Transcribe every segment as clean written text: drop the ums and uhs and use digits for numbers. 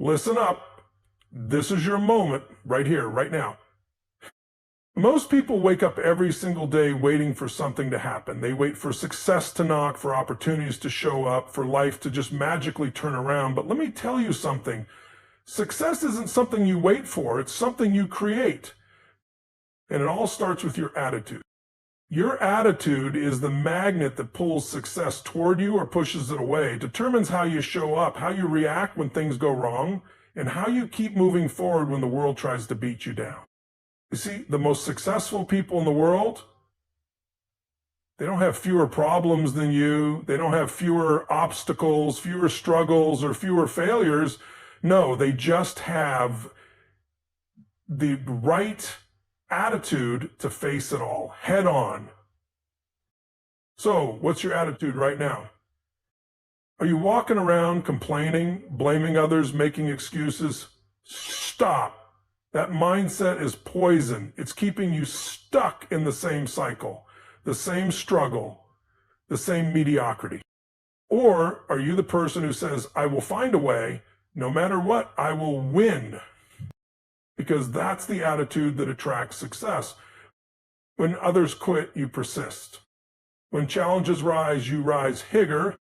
Listen up. This is your moment right here, right now. Most people wake up every single day waiting for something to happen. They wait for success to knock, for opportunities to show up, for life to just magically turn around. But let me tell you something. Success isn't something you wait for. It's something you create. And it all starts with your attitude. Your attitude is the magnet that pulls success toward you or pushes it away. It determines how you show up, how you react when things go wrong, and how you keep moving forward when the world tries to beat you down. You see, the most successful people in the world, they don't have fewer problems than you. They don't have fewer obstacles, fewer struggles, or fewer failures. No, they just have the right attitude to face it all head on. So, what's your attitude right now? Are you walking around complaining, blaming others, making excuses? Stop. That mindset is poison. It's keeping you stuck in the same cycle, the same struggle, the same mediocrity. Or are you the person who says, I will find a way, no matter what, I will win? Because that's the attitude that attracts success. When others quit, you persist. When challenges rise, you rise higher.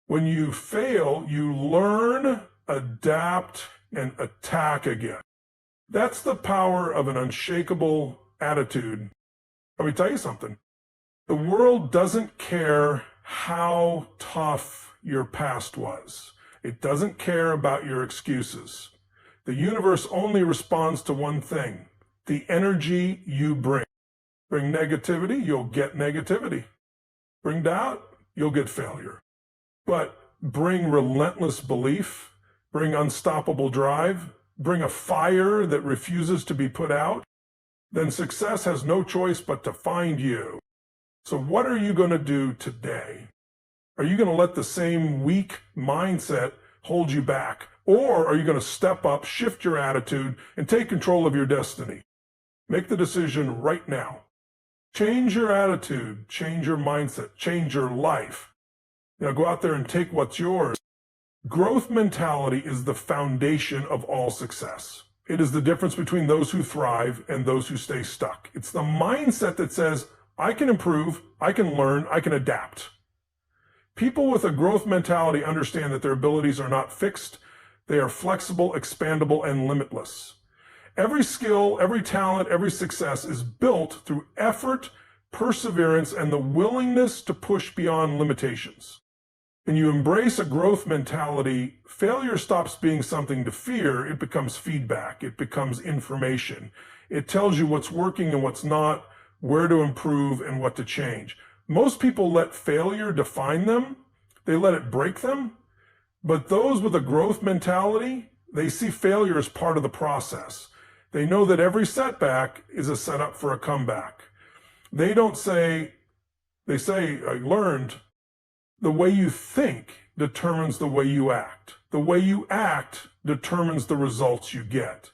When you fail, you learn, adapt, and attack again. That's the power of an unshakable attitude. Let me tell you something. The world doesn't care how tough your past was. It doesn't care about your excuses. The universe only responds to one thing, the energy you bring. Bring negativity, you'll get negativity. Bring doubt, you'll get failure. But bring relentless belief, bring unstoppable drive, bring a fire that refuses to be put out, then success has no choice but to find you. So what are you going to do today? Are you going to let the same weak mindset hold you back? Or are you going to step up, shift your attitude, and take control of your destiny? Make the decision right now. Change your attitude, change your mindset, change your life. Now go out there and take what's yours. Growth mentality is the foundation of all success. It is the difference between those who thrive and those who stay stuck. It's the mindset that says, I can improve, I can learn, I can adapt. People with a growth mentality understand that their abilities are not fixed. They are flexible, expandable, and limitless. Every skill, every talent, every success is built through effort, perseverance, and the willingness to push beyond limitations. When you embrace a growth mentality, failure stops being something to fear. It becomes feedback. It becomes information. It tells you what's working and what's not, where to improve and what to change. Most people let failure define them. They let it break them. But those with a growth mentality, they see failure as part of the process. They know that every setback is a setup for a comeback. They say, I learned. The way you think determines the way you act. The way you act determines the results you get.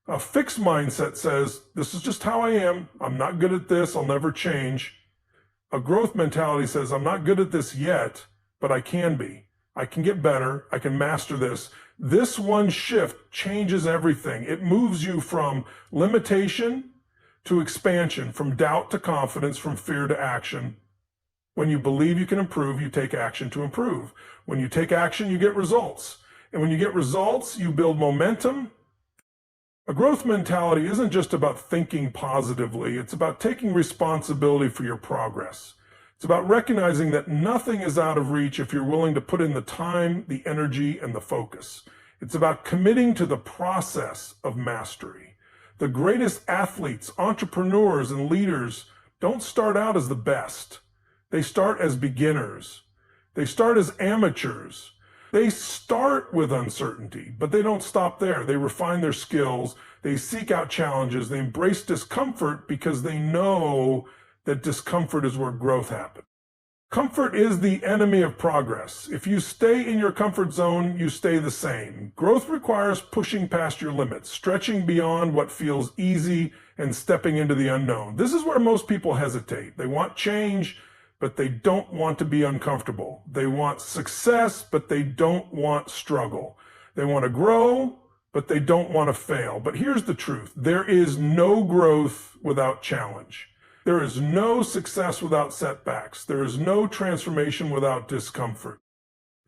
A fixed mindset says, this is just how I am. I'm not good at this. I'll never change. A growth mentality says, I'm not good at this yet, but I can be. I can get better. I can master this. This one shift changes everything. It moves you from limitation to expansion, from doubt to confidence, from fear to action. When you believe you can improve, you take action to improve. When you take action, you get results. And when you get results, you build momentum. A growth mentality isn't just about thinking positively. It's about taking responsibility for your progress. It's about recognizing that nothing is out of reach if you're willing to put in the time, the energy, and the focus. It's about committing to the process of mastery. The greatest athletes, entrepreneurs, and leaders don't start out as the best. They start as beginners. They start as amateurs. They start with uncertainty, but they don't stop there. They refine their skills. They seek out challenges. They embrace discomfort because they know that discomfort is where growth happens. Comfort is the enemy of progress. If you stay in your comfort zone, you stay the same. Growth requires pushing past your limits, stretching beyond what feels easy, and stepping into the unknown. This is where most people hesitate. They want change, but they don't want to be uncomfortable. They want success, but they don't want struggle. They want to grow, but they don't want to fail. But here's the truth. There is no growth without challenge. There is no success without setbacks. There is no transformation without discomfort.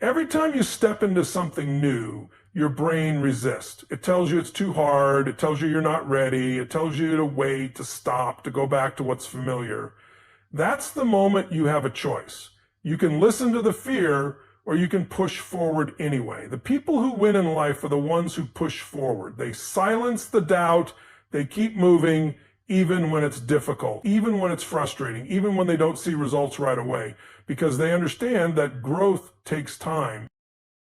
Every time you step into something new, your brain resists. It tells you it's too hard. It tells you you're not ready. It tells you to wait, to stop, to go back to what's familiar. That's the moment you have a choice. You can listen to the fear, or you can push forward anyway. The people who win in life are the ones who push forward. They silence the doubt. They keep moving even when it's difficult, even when it's frustrating, even when they don't see results right away, because they understand that growth takes time.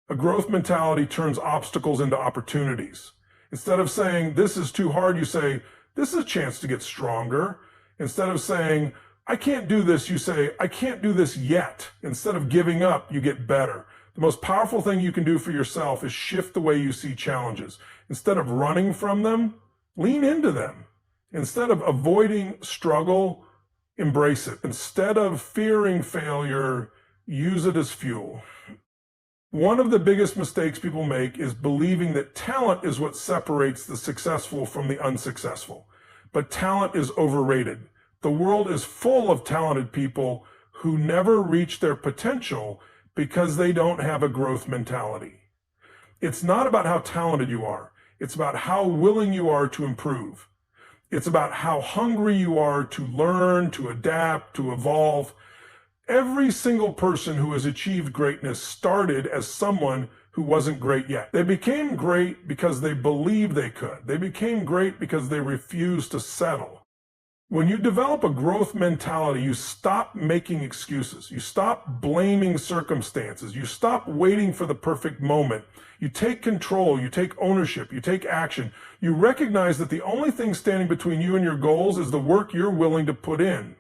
A growth mentality turns obstacles into opportunities. Instead of saying, this is too hard, you say, this is a chance to get stronger. Instead of saying, I can't do this, you say, I can't do this yet. Instead of giving up, you get better. The most powerful thing you can do for yourself is shift the way you see challenges. Instead of running from them, lean into them. Instead of avoiding struggle, embrace it. Instead of fearing failure, use it as fuel. One of the biggest mistakes people make is believing that talent is what separates the successful from the unsuccessful. But talent is overrated. The world is full of talented people who never reach their potential because they don't have a growth mentality. It's not about how talented you are. It's about how willing you are to improve. It's about how hungry you are to learn, to adapt, to evolve. Every single person who has achieved greatness started as someone who wasn't great yet. They became great because they believed they could. They became great because they refused to settle. When you develop a growth mentality, you stop making excuses. You stop blaming circumstances. You stop waiting for the perfect moment. You take control. You take ownership. You take action. You recognize that the only thing standing between you and your goals is the work you're willing to put in.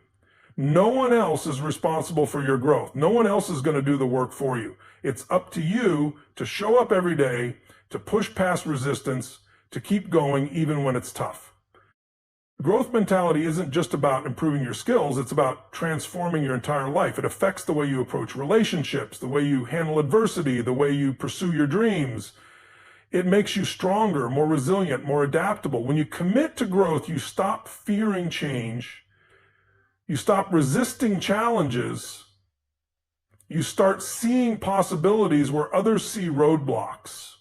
No one else is responsible for your growth. No one else is going to do the work for you. It's up to you to show up every day, to push past resistance, to keep going even when it's tough. Growth mentality isn't just about improving your skills, it's about transforming your entire life. It affects the way you approach relationships, the way you handle adversity, the way you pursue your dreams. It makes you stronger, more resilient, more adaptable. When you commit to growth, you stop fearing change. You stop resisting challenges. You start seeing possibilities where others see roadblocks.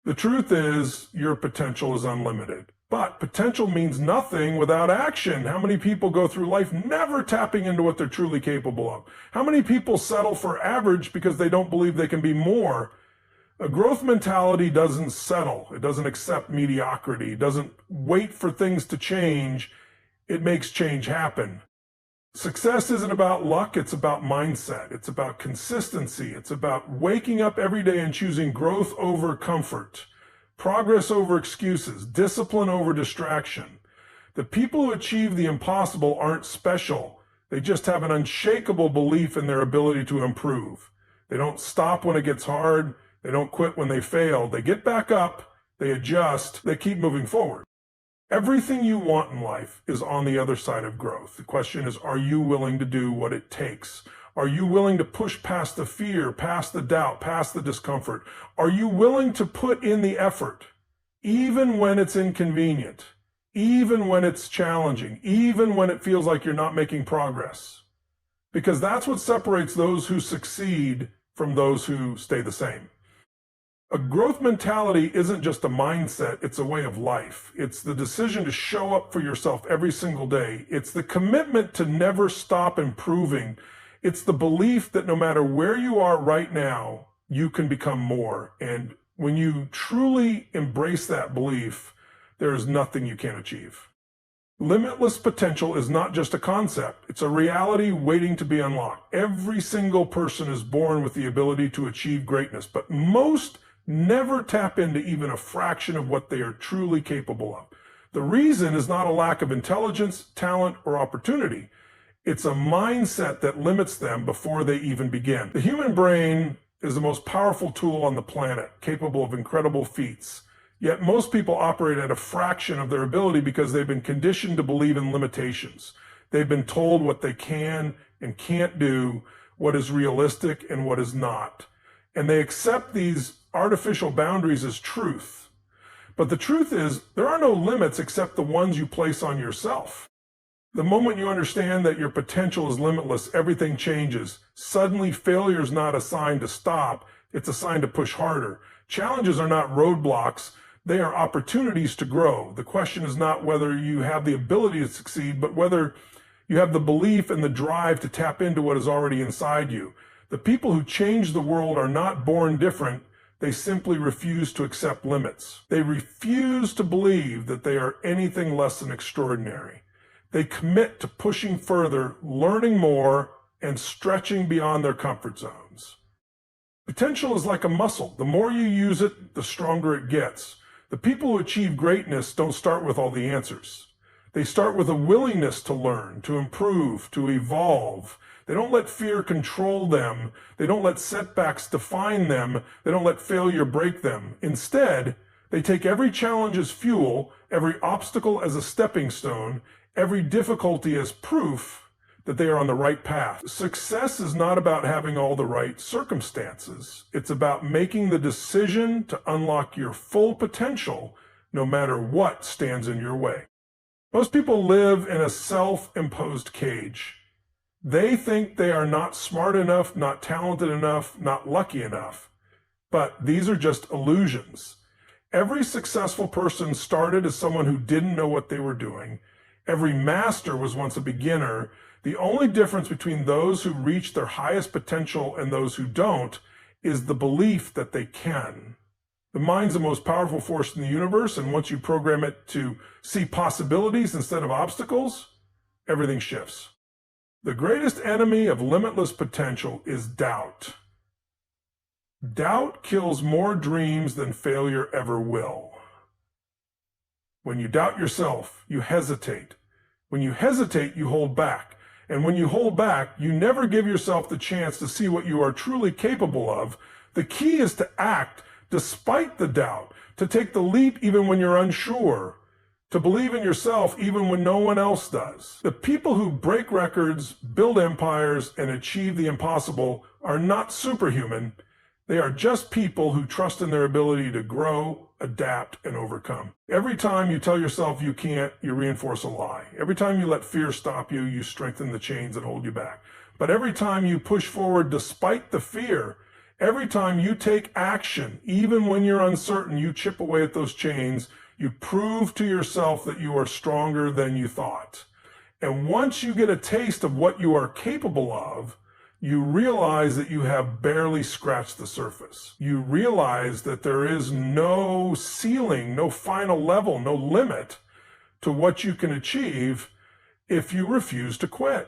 The truth is, your potential is unlimited. But potential means nothing without action. How many people go through life never tapping into what they're truly capable of? How many people settle for average because they don't believe they can be more? A growth mentality doesn't settle. It doesn't accept mediocrity. It doesn't wait for things to change. It makes change happen. Success isn't about luck. It's about mindset. It's about consistency. It's about waking up every day and choosing growth over comfort. Progress over excuses, discipline over distraction. The people who achieve the impossible aren't special. They just have an unshakable belief in their ability to improve. They don't stop when it gets hard. They don't quit when they fail. They get back up. They adjust. They keep moving forward. Everything you want in life is on the other side of growth. The question is, are you willing to do what it takes? Are you willing to push past the fear, past the doubt, past the discomfort? Are you willing to put in the effort, even when it's inconvenient, even when it's challenging, even when it feels like you're not making progress? Because that's what separates those who succeed from those who stay the same. A growth mentality isn't just a mindset, it's a way of life. It's the decision to show up for yourself every single day. It's the commitment to never stop improving. It's the belief that no matter where you are right now, you can become more. And when you truly embrace that belief, there is nothing you can't achieve. Limitless potential is not just a concept. It's a reality waiting to be unlocked. Every single person is born with the ability to achieve greatness, but most never tap into even a fraction of what they are truly capable of. The reason is not a lack of intelligence, talent, or opportunity. It's a mindset that limits them before they even begin. The human brain is the most powerful tool on the planet, capable of incredible feats. Yet most people operate at a fraction of their ability because they've been conditioned to believe in limitations. They've been told what they can and can't do, what is realistic and what is not. And they accept these artificial boundaries as truth. But the truth is, there are no limits except the ones you place on yourself. The moment you understand that your potential is limitless, everything changes. Suddenly, failure is not a sign to stop, it's a sign to push harder. Challenges are not roadblocks, they are opportunities to grow. The question is not whether you have the ability to succeed, but whether you have the belief and the drive to tap into what is already inside you. The people who change the world are not born different, they simply refuse to accept limits. They refuse to believe that they are anything less than extraordinary. They commit to pushing further, learning more, and stretching beyond their comfort zones. Potential is like a muscle. The more you use it, the stronger it gets. The people who achieve greatness don't start with all the answers. They start with a willingness to learn, to improve, to evolve. They don't let fear control them. They don't let setbacks define them. They don't let failure break them. Instead, they take every challenge as fuel, every obstacle as a stepping stone, every difficulty as proof that they are on the right path. Success is not about having all the right circumstances. It's about making the decision to unlock your full potential, no matter what stands in your way. Most people live in a self-imposed cage. They think they are not smart enough, not talented enough, not lucky enough. But these are just illusions. Every successful person started as someone who didn't know what they were doing. Every master was once a beginner. The only difference between those who reach their highest potential and those who don't is the belief that they can. The mind's the most powerful force in the universe, and once you program it to see possibilities instead of obstacles, everything shifts. The greatest enemy of limitless potential is doubt. Doubt kills more dreams than failure ever will. When you doubt yourself, you hesitate. When you hesitate, you hold back. And when you hold back, you never give yourself the chance to see what you are truly capable of. The key is to act despite the doubt, to take the leap even when you're unsure, to believe in yourself even when no one else does. The people who break records, build empires, and achieve the impossible are not superhuman. They are just people who trust in their ability to grow, adapt, and overcome. Every time you tell yourself you can't, you reinforce a lie. Every time you let fear stop you, you strengthen the chains that hold you back. But every time you push forward despite the fear, every time you take action, even when you're uncertain, you chip away at those chains, you prove to yourself that you are stronger than you thought. And once you get a taste of what you are capable of, you realize that you have barely scratched the surface. You realize that there is no ceiling, no final level, no limit to what you can achieve if you refuse to quit.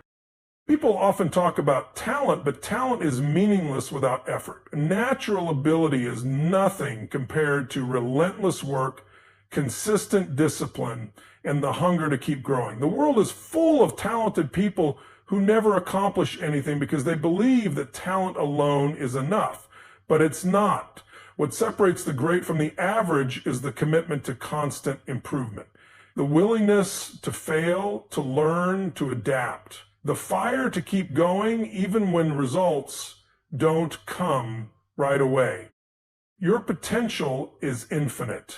People often talk about talent, but talent is meaningless without effort. Natural ability is nothing compared to relentless work, consistent discipline, and the hunger to keep growing. The world is full of talented people who never accomplish anything because they believe that talent alone is enough, but it's not. What separates the great from the average is the commitment to constant improvement, the willingness to fail, to learn, to adapt, the fire to keep going even when results don't come right away. Your potential is infinite,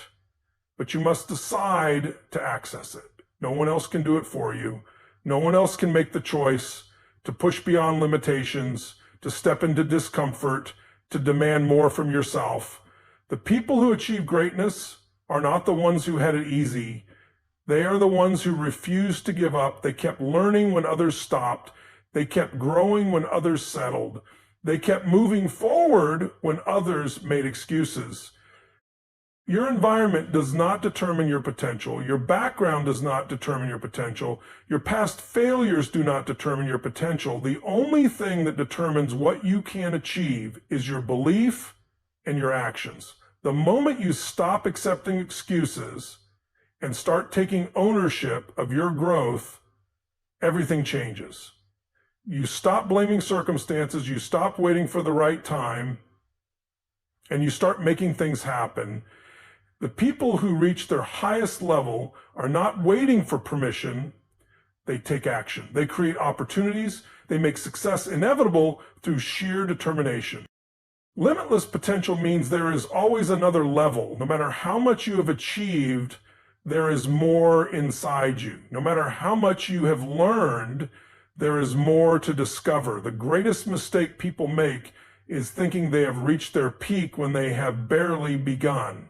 but you must decide to access it. No one else can do it for you. No one else can make the choice to push beyond limitations, to step into discomfort, to demand more from yourself. The people who achieve greatness are not the ones who had it easy. They are the ones who refused to give up. They kept learning when others stopped. They kept growing when others settled. They kept moving forward when others made excuses. Your environment does not determine your potential. Your background does not determine your potential. Your past failures do not determine your potential. The only thing that determines what you can achieve is your belief and your actions. The moment you stop accepting excuses and start taking ownership of your growth, everything changes. You stop blaming circumstances, you stop waiting for the right time, and you start making things happen. The people who reach their highest level are not waiting for permission. They take action. They create opportunities. They make success inevitable through sheer determination. Limitless potential means there is always another level. No matter how much you have achieved, there is more inside you. No matter how much you have learned, there is more to discover. The greatest mistake people make is thinking they have reached their peak when they have barely begun.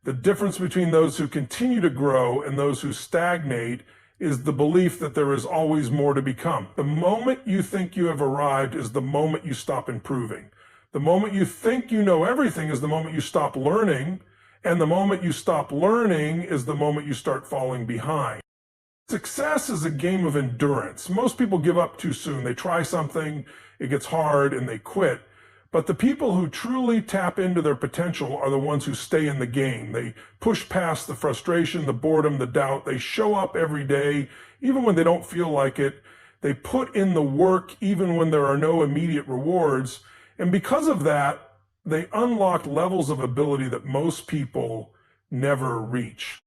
The difference between those who continue to grow and those who stagnate is the belief that there is always more to become. The moment you think you have arrived is the moment you stop improving. The moment you think you know everything is the moment you stop learning, and the moment you stop learning is the moment you start falling behind. Success is a game of endurance. Most people give up too soon. They try something, it gets hard, and they quit. But the people who truly tap into their potential are the ones who stay in the game. They push past the frustration, the boredom, the doubt. They show up every day, even when they don't feel like it. They put in the work even when there are no immediate rewards. And because of that, they unlock levels of ability that most people never reach.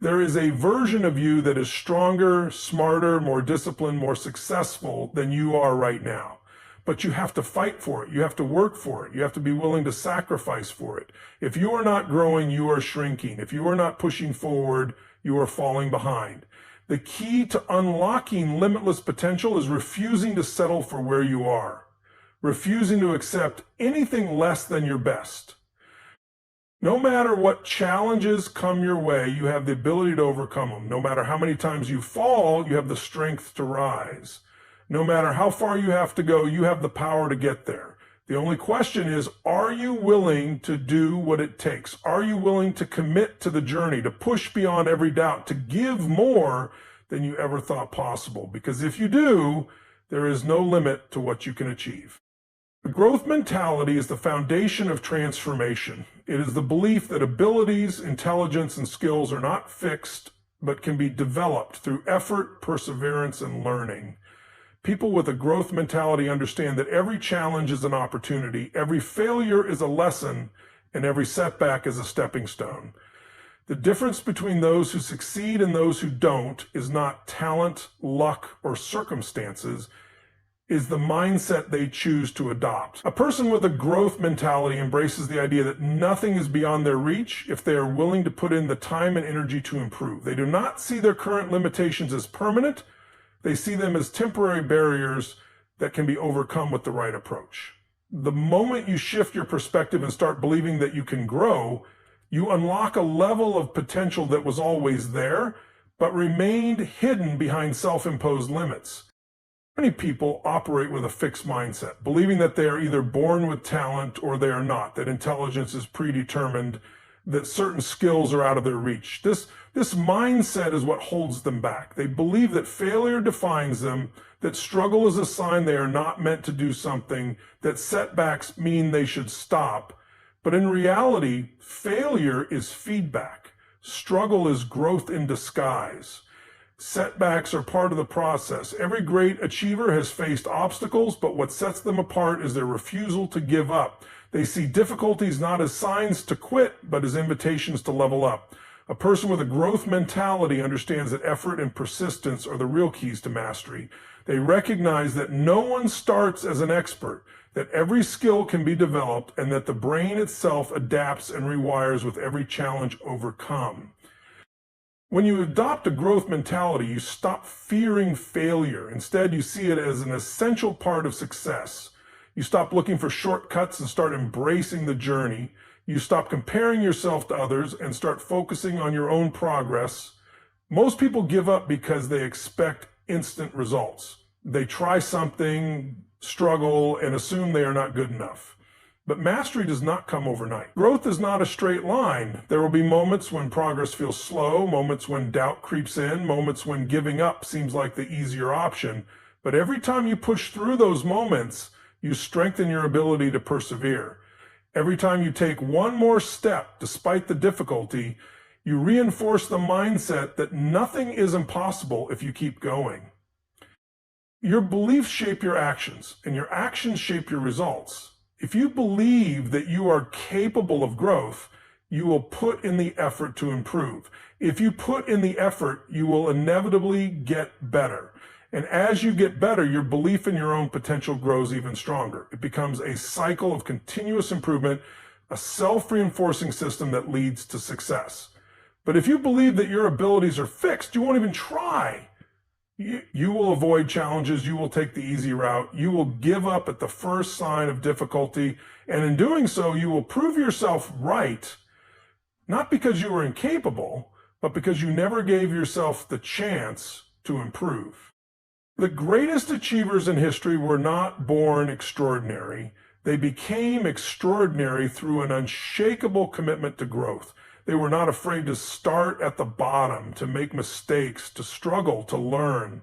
There is a version of you that is stronger, smarter, more disciplined, more successful than you are right now. But you have to fight for it. You have to work for it. You have to be willing to sacrifice for it. If you are not growing, you are shrinking. If you are not pushing forward, you are falling behind. The key to unlocking limitless potential is refusing to settle for where you are, refusing to accept anything less than your best. No matter what challenges come your way, you have the ability to overcome them. No matter how many times you fall, you have the strength to rise. No matter how far you have to go, you have the power to get there. The only question is, are you willing to do what it takes? Are you willing to commit to the journey, to push beyond every doubt, to give more than you ever thought possible? Because if you do, there is no limit to what you can achieve. The growth mentality is the foundation of transformation. It is the belief that abilities, intelligence, and skills are not fixed, but can be developed through effort, perseverance, and learning. People with a growth mentality understand that every challenge is an opportunity, every failure is a lesson, and every setback is a stepping stone. The difference between those who succeed and those who don't is not talent, luck, or circumstances, is the mindset they choose to adopt. A person with a growth mentality embraces the idea that nothing is beyond their reach if they are willing to put in the time and energy to improve. They do not see their current limitations as permanent. They see them as temporary barriers that can be overcome with the right approach. The moment you shift your perspective and start believing that you can grow, you unlock a level of potential that was always there, but remained hidden behind self-imposed limits. Many people operate with a fixed mindset, believing that they are either born with talent or they are not, that intelligence is predetermined, that certain skills are out of their reach. This mindset is what holds them back. They believe that failure defines them, that struggle is a sign they are not meant to do something, that setbacks mean they should stop. But in reality, failure is feedback. Struggle is growth in disguise. Setbacks are part of the process. Every great achiever has faced obstacles, but what sets them apart is their refusal to give up. They see difficulties not as signs to quit, but as invitations to level up. A person with a growth mentality understands that effort and persistence are the real keys to mastery. They recognize that no one starts as an expert, that every skill can be developed, and that the brain itself adapts and rewires with every challenge overcome. When you adopt a growth mentality, you stop fearing failure. Instead, you see it as an essential part of success. You stop looking for shortcuts and start embracing the journey. You stop comparing yourself to others and start focusing on your own progress. Most people give up because they expect instant results. They try something, struggle, and assume they are not good enough. But mastery does not come overnight. Growth is not a straight line. There will be moments when progress feels slow, moments when doubt creeps in, moments when giving up seems like the easier option. But every time you push through those moments, you strengthen your ability to persevere. Every time you take one more step, despite the difficulty, you reinforce the mindset that nothing is impossible if you keep going. Your beliefs shape your actions, and your actions shape your results. If you believe that you are capable of growth, you will put in the effort to improve. If you put in the effort, you will inevitably get better. And as you get better, your belief in your own potential grows even stronger. It becomes a cycle of continuous improvement, a self-reinforcing system that leads to success. But if you believe that your abilities are fixed, you won't even try. You will avoid challenges. You will take the easy route. You will give up at the first sign of difficulty. And in doing so, you will prove yourself right, not because you were incapable, but because you never gave yourself the chance to improve. The greatest achievers in history were not born extraordinary. They became extraordinary through an unshakable commitment to growth. They were not afraid to start at the bottom, to make mistakes, to struggle, to learn.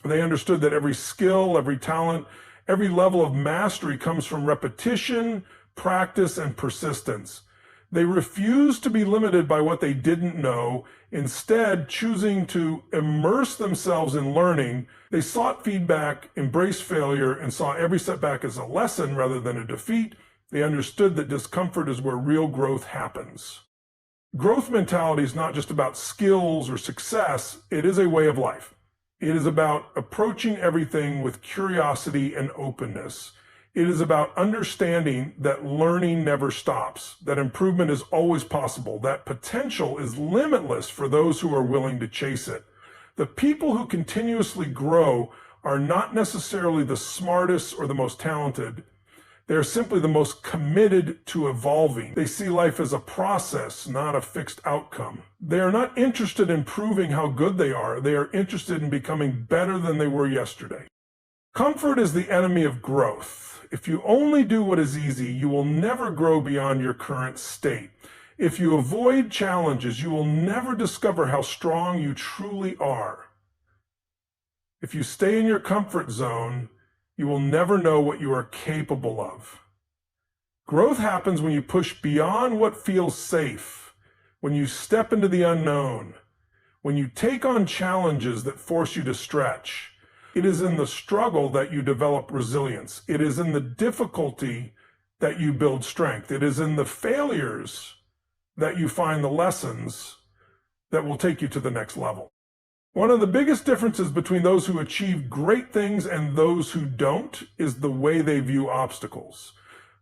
They understood that every skill, every talent, every level of mastery comes from repetition, practice, and persistence. They refused to be limited by what they didn't know. Instead, choosing to immerse themselves in learning, they sought feedback, embraced failure, and saw every setback as a lesson rather than a defeat. They understood that discomfort is where real growth happens. Growth mentality is not just about skills or success, it is a way of life. It is about approaching everything with curiosity and openness. It is about understanding that learning never stops, that improvement is always possible, that potential is limitless for those who are willing to chase it. The people who continuously grow are not necessarily the smartest or the most talented. They are simply the most committed to evolving. They see life as a process, not a fixed outcome. They are not interested in proving how good they are. They are interested in becoming better than they were yesterday. Comfort is the enemy of growth. If you only do what is easy, you will never grow beyond your current state. If you avoid challenges, you will never discover how strong you truly are. If you stay in your comfort zone, you will never know what you are capable of. Growth happens when you push beyond what feels safe, when you step into the unknown, when you take on challenges that force you to stretch. It is in the struggle that you develop resilience. It is in the difficulty that you build strength. It is in the failures that you find the lessons that will take you to the next level. One of the biggest differences between those who achieve great things and those who don't is the way they view obstacles.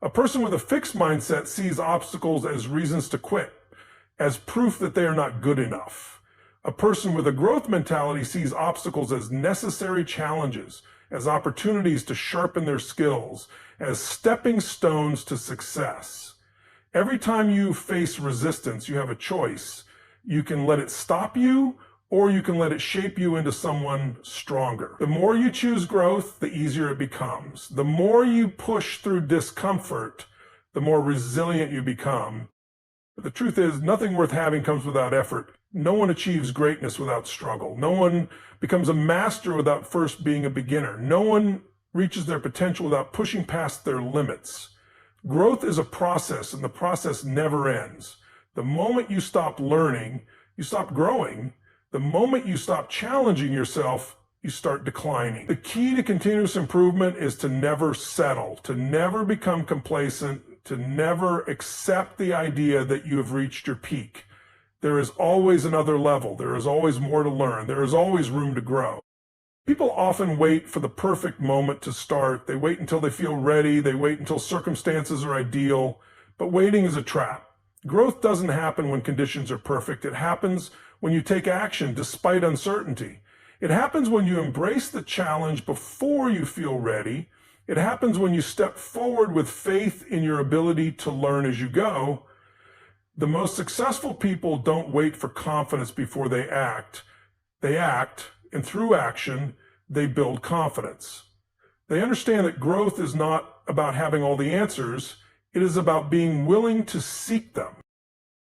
A person with a fixed mindset sees obstacles as reasons to quit, as proof that they are not good enough. A person with a growth mentality sees obstacles as necessary challenges, as opportunities to sharpen their skills, as stepping stones to success. Every time you face resistance, you have a choice. You can let it stop you, or you can let it shape you into someone stronger. The more you choose growth, the easier it becomes. The more you push through discomfort, the more resilient you become. But the truth is, nothing worth having comes without effort. No one achieves greatness without struggle. No one becomes a master without first being a beginner. No one reaches their potential without pushing past their limits. Growth is a process, and the process never ends. The moment you stop learning, you stop growing. The moment you stop challenging yourself, you start declining. The key to continuous improvement is to never settle, to never become complacent, to never accept the idea that you have reached your peak. There is always another level. There is always more to learn. There is always room to grow. People often wait for the perfect moment to start. They wait until they feel ready. They wait until circumstances are ideal. But waiting is a trap. Growth doesn't happen when conditions are perfect. It happens when you take action despite uncertainty. It happens when you embrace the challenge before you feel ready. It happens when you step forward with faith in your ability to learn as you go. The most successful people don't wait for confidence before they act. They act, and through action, they build confidence. They understand that growth is not about having all the answers. It is about being willing to seek them.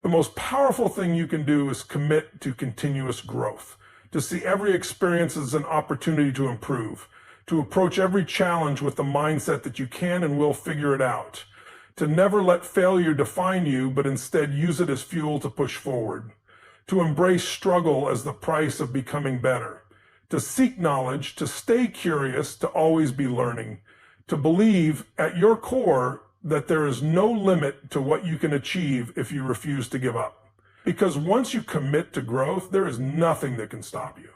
The most powerful thing you can do is commit to continuous growth, to see every experience as an opportunity to improve, to approach every challenge with the mindset that you can and will figure it out, to never let failure define you, but instead use it as fuel to push forward, to embrace struggle as the price of becoming better, to seek knowledge, to stay curious, to always be learning, to believe at your core that there is no limit to what you can achieve if you refuse to give up. Because once you commit to growth, there is nothing that can stop you.